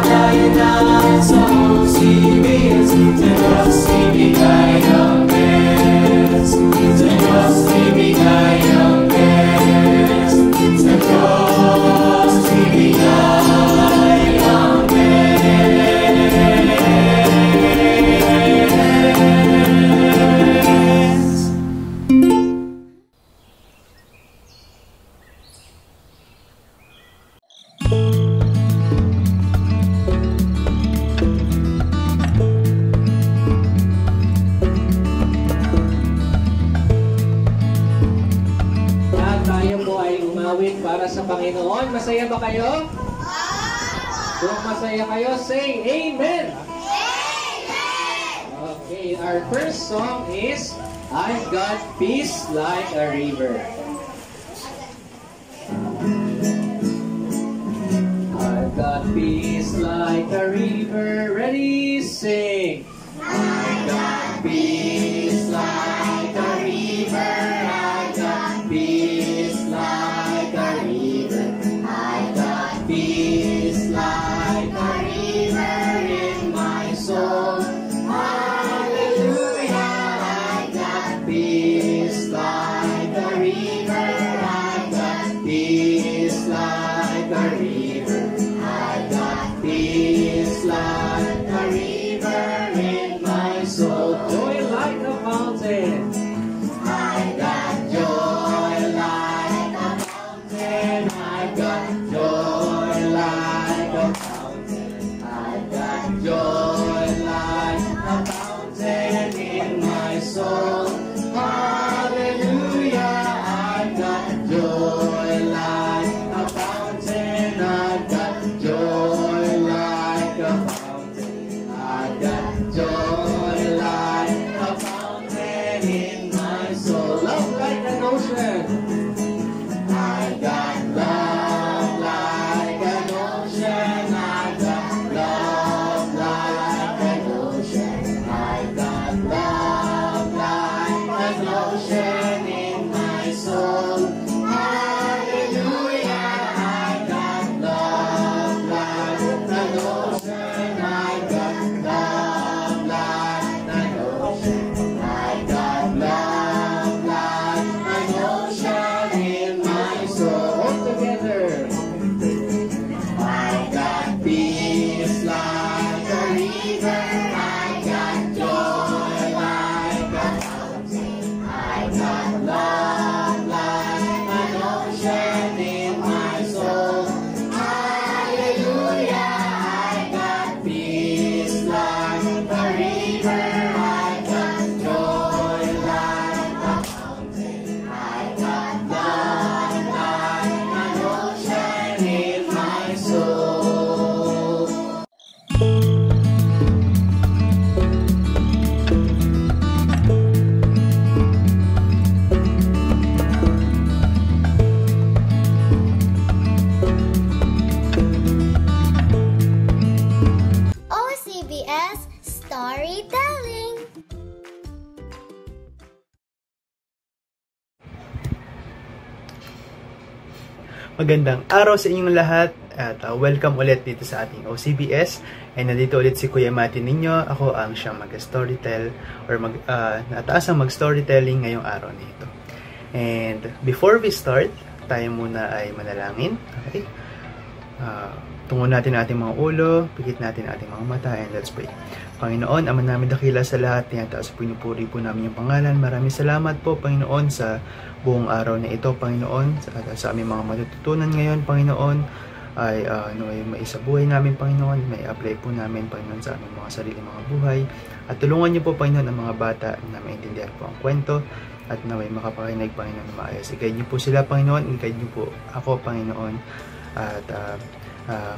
tayo na sa OCBS. Sa Diyos ibigay ang best. Sa Diyos ibigay ang best. Sa Diyos ibigay ang best. Para sa Panginoon. Masaya ba kayo? Kung masaya kayo, say Amen! Okay, our first song is I've Got Peace Like a River. I've got peace like a river. Ready? Sing! I've got peace like a river. I've got peace like a river. I've got peace like a river in my soul. Hallelujah. I've got peace like a river. I've got peace like a river. I've got peace like a river in my soul. Joy like a fountain. I've got joy like a fountain. I've got joy like a fountain. I've got joy like a fountain in my soul. Hallelujah. I've got joy like a fountain. I've got joy like a fountain. I've got joy like a fountain in my soul. Love like an ocean. I've got love like an ocean. I've got love like an ocean. I've got love like an ocean in my soul. Hallelujah. I've got love like an ocean. I've got love like an ocean. I've got love like an ocean in my soul. All together. I've got peace like a river. I've got joy like a fountain. I've got love like an ocean in my soul. Hallelujah. I've got peace like a river. I've got joy like a fountain. I've got love like an ocean in my soul. OCBS Storytelling. Magandang araw sa inyong lahat at welcome ulit dito sa ating OCBS. And nandito ulit si Kuya Mati ninyo. Ako ang siyang mag-storytell or nataasang mag-storytelling ngayong araw na ito. And before we start, tayo muna ay manalangin. Okay? Tungo natin ating mga ulo, pikit natin ating mga mata, and let's pray. Panginoon, Ama namin dakila sa lahat, tinataas pinupuri po namin yung pangalan. Maraming salamat po, Panginoon, sa buong araw na ito, Panginoon, sa aming mga matututunan ngayon, Panginoon, ay maisabuhay namin, Panginoon, may apply po namin, Panginoon, sa aming mga sarili mga buhay. At tulungan niyo po, Panginoon, ang mga bata na maintindihan po ang kwento at na may makapakinig, Panginoon, na maayos. I-guide niyo po sila, Panginoon, i-guide niyo po ako, Panginoon, at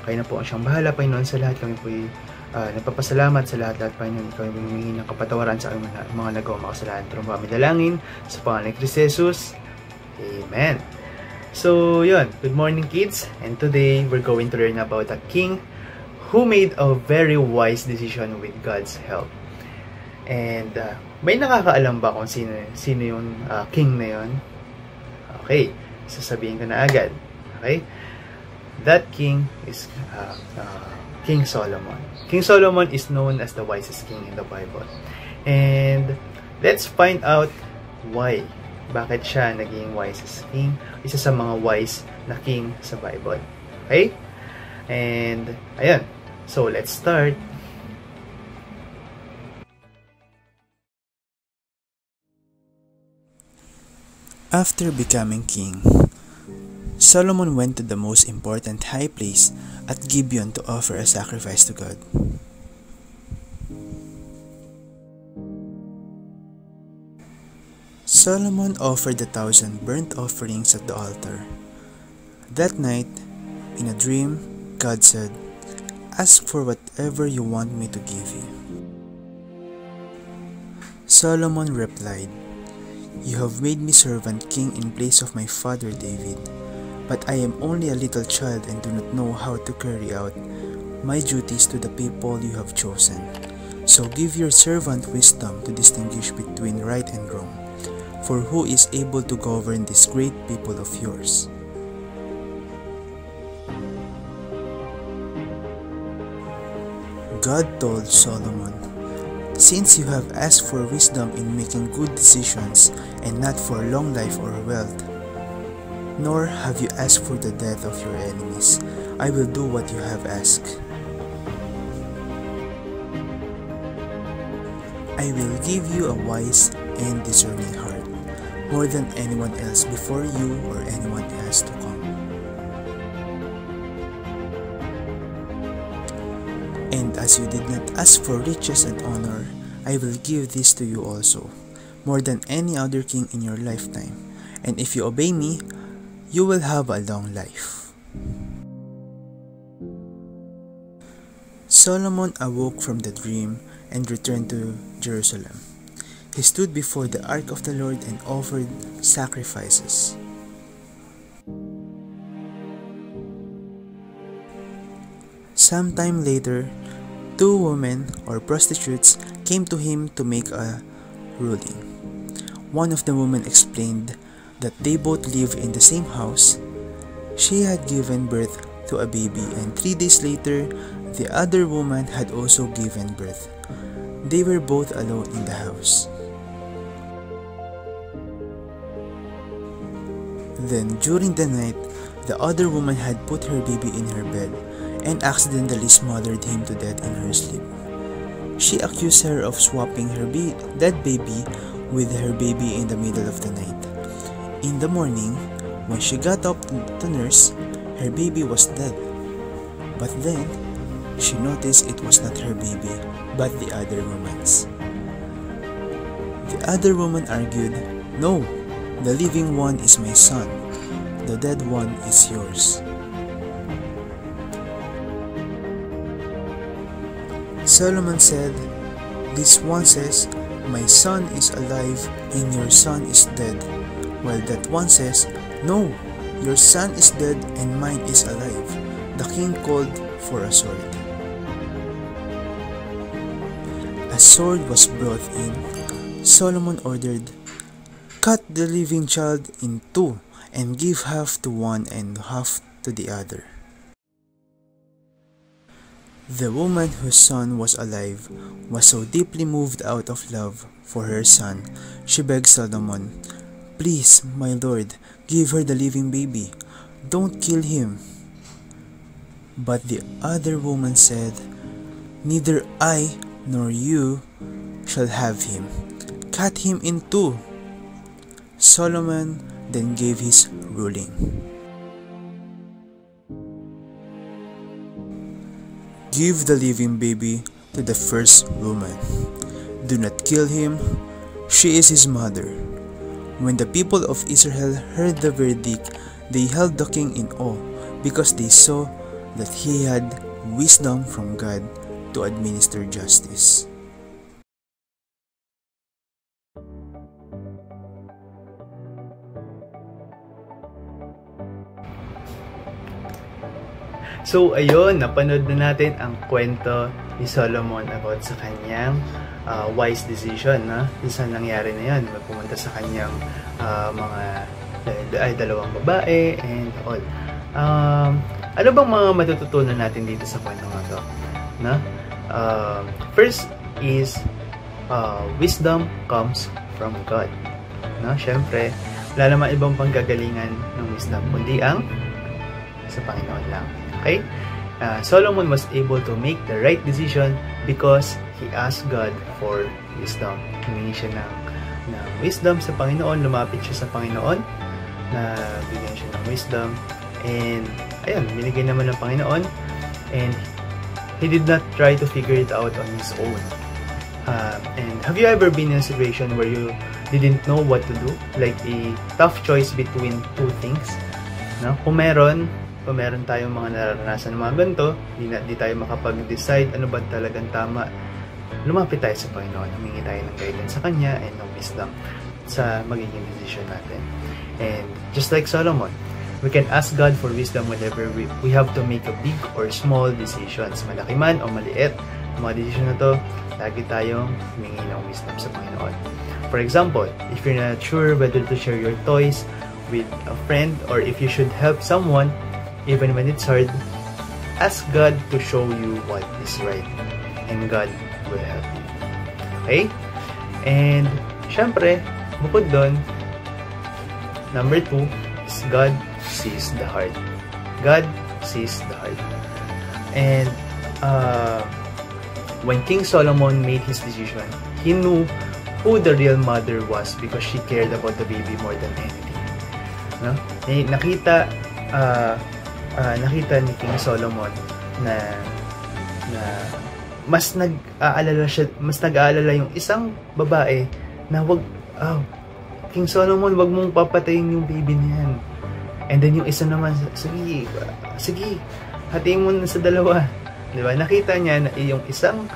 kayo na po ang siyang bahala, Panginoon, sa lahat. Kami po nagpapasalamat sa lahat-lahat, Panginoon. Kami po humingi ng kapatawaran sa aming mga nagawang makasalanan. Tulong po kami dalangin sa pangalan ni Kristo Jesus. Amen. So, yun. Good morning, kids. And today, we're going to learn about a king who made a very wise decision with God's help. And, may nakakaalam ba kung sino yung king na yun? Okay. Sasabihin ko na agad. Okay? that king is King Solomon. King Solomon is known as the wisest king in the Bible. And let's find out why. Bakit siya naging wisest king? Isa sa mga wise na king sa Bible. Okay? And, ayan. So, let's start. After becoming king, Solomon went to the most important high place at Gibeon to offer a sacrifice to God. Solomon offered 1,000 burnt offerings at the altar. That night, in a dream, God said, "Ask for whatever you want me to give you." Solomon replied, "You have made me servant king in place of my father David, but I am only a little child and do not know how to carry out my duties to the people you have chosen. So give your servant wisdom to distinguish between right and wrong. For who is able to govern this great people of yours?" God told Solomon, "Since you have asked for wisdom in making good decisions and not for long life or wealth, nor have you asked for the death of your enemies, I will do what you have asked. I will give you a wise and discerning heart, more than anyone else before you or anyone else to come. And as you did not ask for riches and honor, I will give this to you also, more than any other king in your lifetime. And if you obey me, you will have a long life." Solomon awoke from the dream and returned to Jerusalem. He stood before the ark of the Lord and offered sacrifices. Sometime later, 2 women or prostitutes came to him to make a ruling. One of the women explained that they both live in the same house. She had given birth to a baby, and 3 days later, the other woman had also given birth. They were both alone in the house. Then, during the night, the other woman had put her baby in her bed and accidentally smothered him to death in her sleep. She accused her of swapping her dead baby with her baby in the middle of the night. In the morning, when she got up to nurse, her baby was dead. But then, she noticed it was not her baby, but the other woman's. The other woman argued, "No, the living one is my son. The dead one is yours." Solomon said, "This one says, 'My son is alive and your son is dead,' while that one says, 'No, your son is dead and mine is alive.'" The king called for a sword. A sword was brought in. Solomon ordered, "Cut the living child in 2 and give half to one and half to the other." The woman whose son was alive was so deeply moved out of love for her son, she begged Solomon, "Please, my lord, give her the living baby. Don't kill him." But the other woman said, "Neither I nor you shall have him. Cut him in 2. Solomon then gave his ruling. "Give the living baby to the first woman. Do not kill him. She is his mother." When the people of Israel heard the verdict, they held the king in awe because they saw that he had wisdom from God to administer justice. So, ayun, napanood na natin ang kwento ni Solomon about sa kanyang wise decision, na isa nangyari na yun, pumunta sa kanyang dalawang babae and all. Ano bang mga matututunan natin dito sa kwento nga to? No? First is wisdom comes from God. No? Syempre, wala naman ibang panggagalingan ng wisdom kundi ang sa Panginoon lang. Okay? Solomon was able to make the right decision because he asked God for wisdom. Humingi siya ng wisdom sa Panginoon, lumapit siya sa Panginoon, na bigyan siya ng wisdom, and ayun, binigay naman ng Panginoon, and he did not try to figure it out on his own. And have you ever been in a situation where you didn't know what to do? Like a tough choice between two things? No? Kung meron tayong mga nararanasan ng mga ganito, di tayo makapag-decide ano ba talagang tama, lumapit tayo sa Panginoon, humingi tayo ng guidance sa Kanya and ng wisdom sa magiging decision natin. And just like Solomon, we can ask God for wisdom whenever we have to make a big or small decisions. Malaki man o maliit, mga decision na to, lagi tayong humingi ng wisdom sa Panginoon. For example, if you're not sure whether to share your toys with a friend or if you should help someone, even when it's hard, ask God to show you what is right. And God will help you. Okay? And, syempre, bukod doon, number 2 is God sees the heart. God sees the heart. And, when King Solomon made his decision, he knew who the real mother was because she cared about the baby more than anything. No? Nakita ni King Solomon na mas nag-aalala yung isang babae na King Solomon, wag mong papatayin yung baby niyan. And then yung isa naman, sige, hatiin mo na sa dalawa. Diba? Nakita niya na yung isang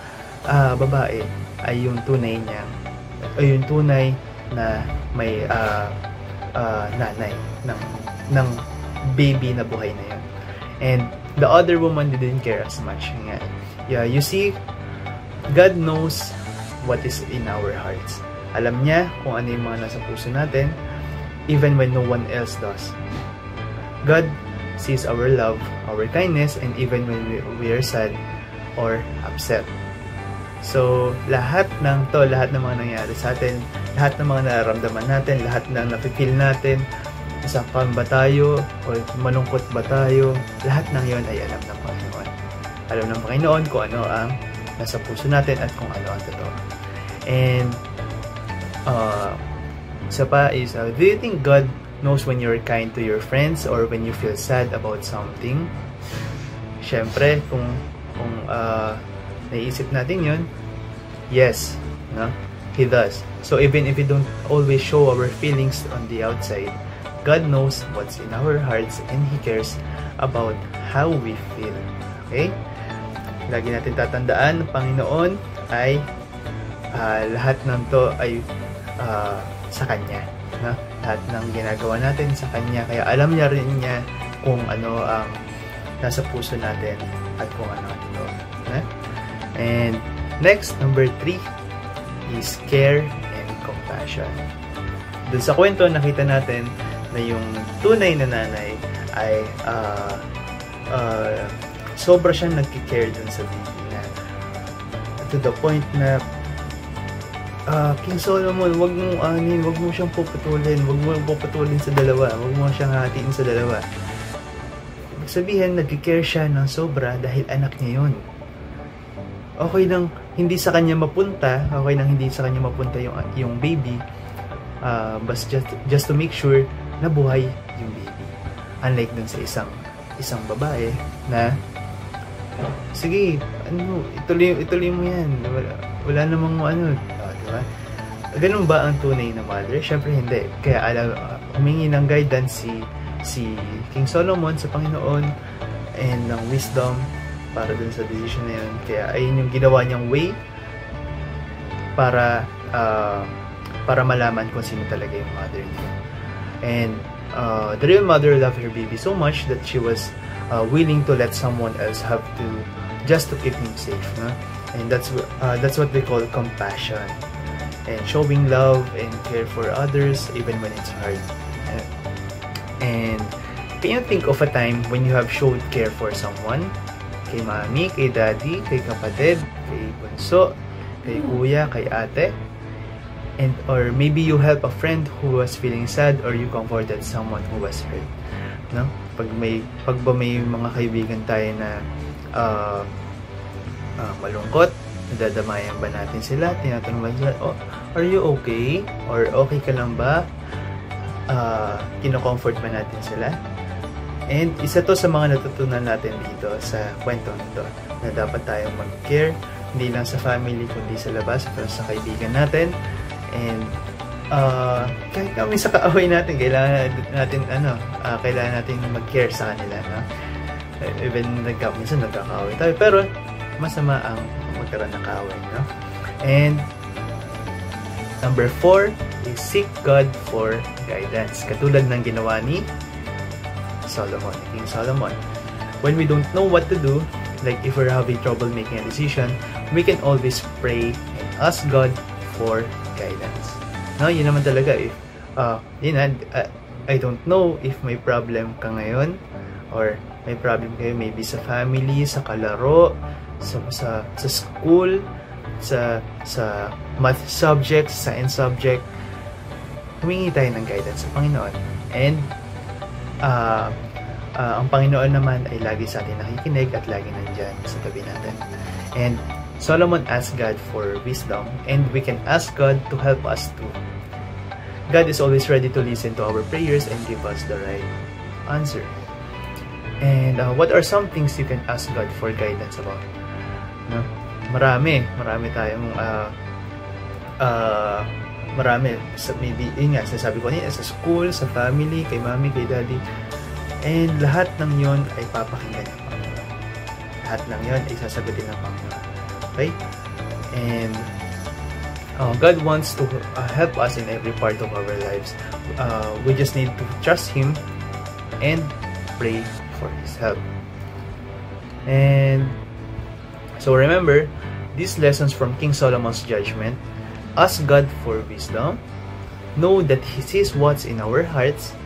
babae ay yung tunay na may nanay ng baby na buhay na yun. And the other woman didn't care as much. Yeah, you see, God knows what is in our hearts. Alam niya kung ano yung mga nasa puso natin, even when no one else does. God sees our love, our kindness, and even when we are sad or upset. So, lahat ng mga nangyari sa atin, lahat ng mga nararamdaman natin, lahat ng napipil natin, nasaktan ba tayo, o malungkot ba tayo, lahat ng yon ay alam ng Panginoon. Alam ng Panginoon kung ano ang nasa puso natin at kung ano ang totoo. And, isa pa is, do you think God knows when you're kind to your friends or when you feel sad about something? Syempre, kung naiisip natin yun, yes, no? He does. So even if we don't always show our feelings on the outside, God knows what's in our hearts and He cares about how we feel. Okay? Lagi natin tatandaan, Panginoon ay lahat ng to ay sa Kanya. No? Lahat ng ginagawa natin sa Kanya. Kaya alam niya rin niya kung ano ang nasa puso natin at kung ano ang ito. And next, number 3 is care and compassion. Doon sa kwento, nakita natin na yung tunay na nanay ay sobra siyang nagki-care dun sa baby na to the point na King Solomon, wag mo siyang puputulin, wag mo puputulin sa dalawa, wag mo siyang hatiin sa dalawa. Ibig sabihin, nagki-care siya ng sobra dahil anak niya yun. Okay nang hindi sa kanya mapunta yung baby, but just to make sure na buhay yung baby. Unlike dun sa isang babae na sige, ituloy mo yan. Wala namang diba? Ganun ba ang tunay na mother? Syempre hindi. Kaya humingi ng guidance si King Solomon sa Panginoon and ng wisdom para dun sa decision na yun. Kaya ayun yung ginawa niyang way para malaman kung sino talaga yung mother niya. And the real mother loved her baby so much that she was willing to let someone else have to just to keep him safe. No? And that's what we call compassion. And showing love and care for others even when it's hard. And can you think of a time when you have showed care for someone? Kay mami, kay daddy, kay kapatid, kay bunso, kay kuya, kay ate? And or maybe you help a friend who was feeling sad, or you comforted someone who was hurt. No? Pag ba may mga kaibigan tayo na malungkot, nadadamayan ba natin sila? Tinatanong ba sila, oh, are you okay? Or okay ka lang ba? Kino-comfort ba natin sila? And isa to sa mga natutunan natin dito sa kwento nito, na dapat tayong mag-care, hindi lang sa family, kundi sa labas, pero sa kaibigan natin. And kahit kami sa kaaway natin, kailangan natin mag-care sa kanila, no? Even minsan nagkakaaway tayo, pero masama ang magkaroon ng kaaway, no? And number 4 is seek God for guidance. Katulad ng ginawa ni Solomon, King Solomon. When we don't know what to do, like if we're having trouble making a decision, we can always pray and ask God for guidance. No, yun naman talaga. If I don't know if may problem ka ngayon, or may problem kayo maybe sa family, sa kalaro, sa school, sa math subject, science subject, humingi tayo ng guidance sa Panginoon. And ang Panginoon naman ay lagi sa atin nakikinig at lagi nandyan sa tabi natin. And Solomon asked God for wisdom, and we can ask God to help us too. God is always ready to listen to our prayers and give us the right answer. And what are some things you can ask God for guidance about? No? Marami tayong marami. Maybe, yun nga, sasabi ko niya, sa school, sa family, kay mami, kay daddy. And lahat ng yon ay papakinggan ng Panginoon. Lahat ng yon ay sasagutin ng Panginoon. Okay? And God wants to help us in every part of our lives. We just need to trust Him and pray for His help. And so remember, these lessons from King Solomon's judgment: ask God for wisdom, know that He sees what's in our hearts,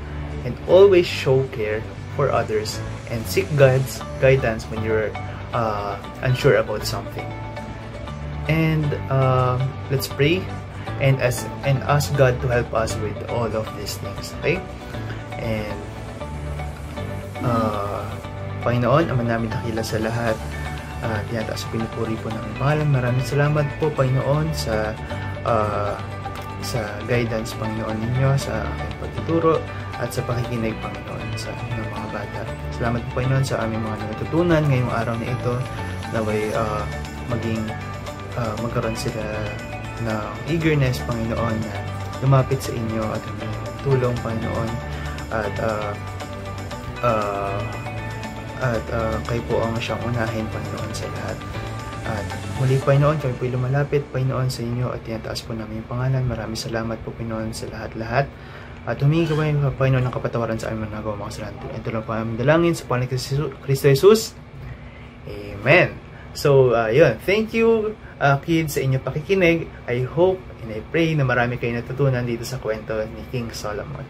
and always show care for others, and seek God's guidance when you're unsure about something. And let's pray and ask God to help us with all of these things. Okay? And Panginoon, Ama namin dakila sa lahat, tinataas sa pinupuri po ng pangalan. Maraming salamat po, Panginoon, sa guidance, Panginoon, ninyo sa aking pagtuturo at sa pakikinig, Panginoon, sa inyong mga bata. Salamat po, Panginoon, sa aming mga natutunan ngayong araw na ito, na may magkaroon sila ng eagerness, Panginoon, na lumapit sa inyo at tulong, Panginoon, at kayo po ang siyang unahin, Panginoon, sa lahat. At muli, Panginoon, kami po lumalapit, Panginoon, sa inyo at tinataas po namin yung pangalan. Maraming salamat po, Panginoon, sa lahat-lahat. At humingi ka po, Panginoon, ng kapatawaran sa aming mga nagawa mga kasalanan. Ito lang po aming dalangin sa pangalan ni Kristo Jesus. Amen. So, yun. Thank you, kids, sa inyong pakikinig. I hope and I pray na marami kayo natutunan dito sa kwento ni King Solomon.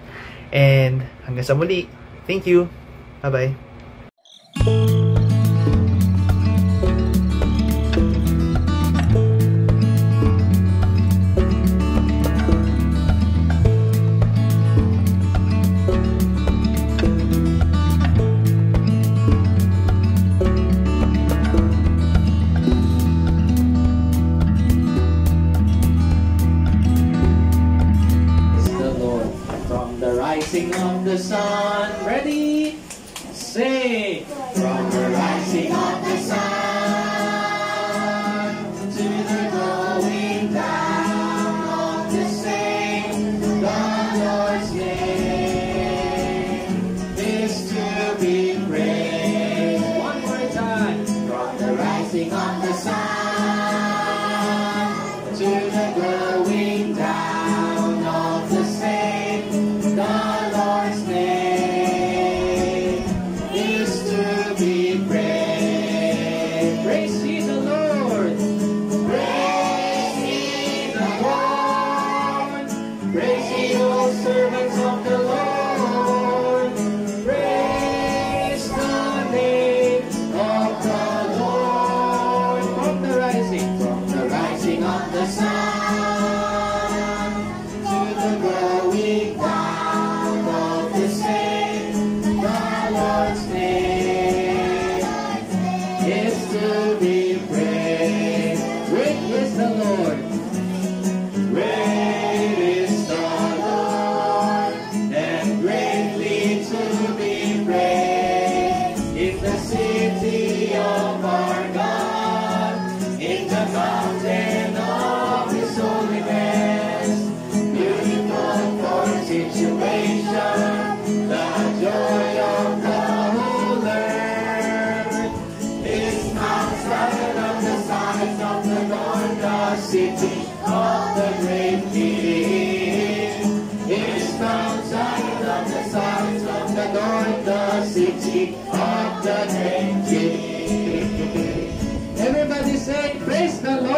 And hanggang sa muli. Thank you. Bye-bye. Rising of the sun, ready, say, from the rising of the sun to the going down of the same, the Lord's name is to be praised. One more time, from the rising of the sun to the going down of the same, the Lord's name is to be praised. Praise ye the Lord. Praise ye the Lord. Praise ye all servants of the Lord. Praise Praise the Lord.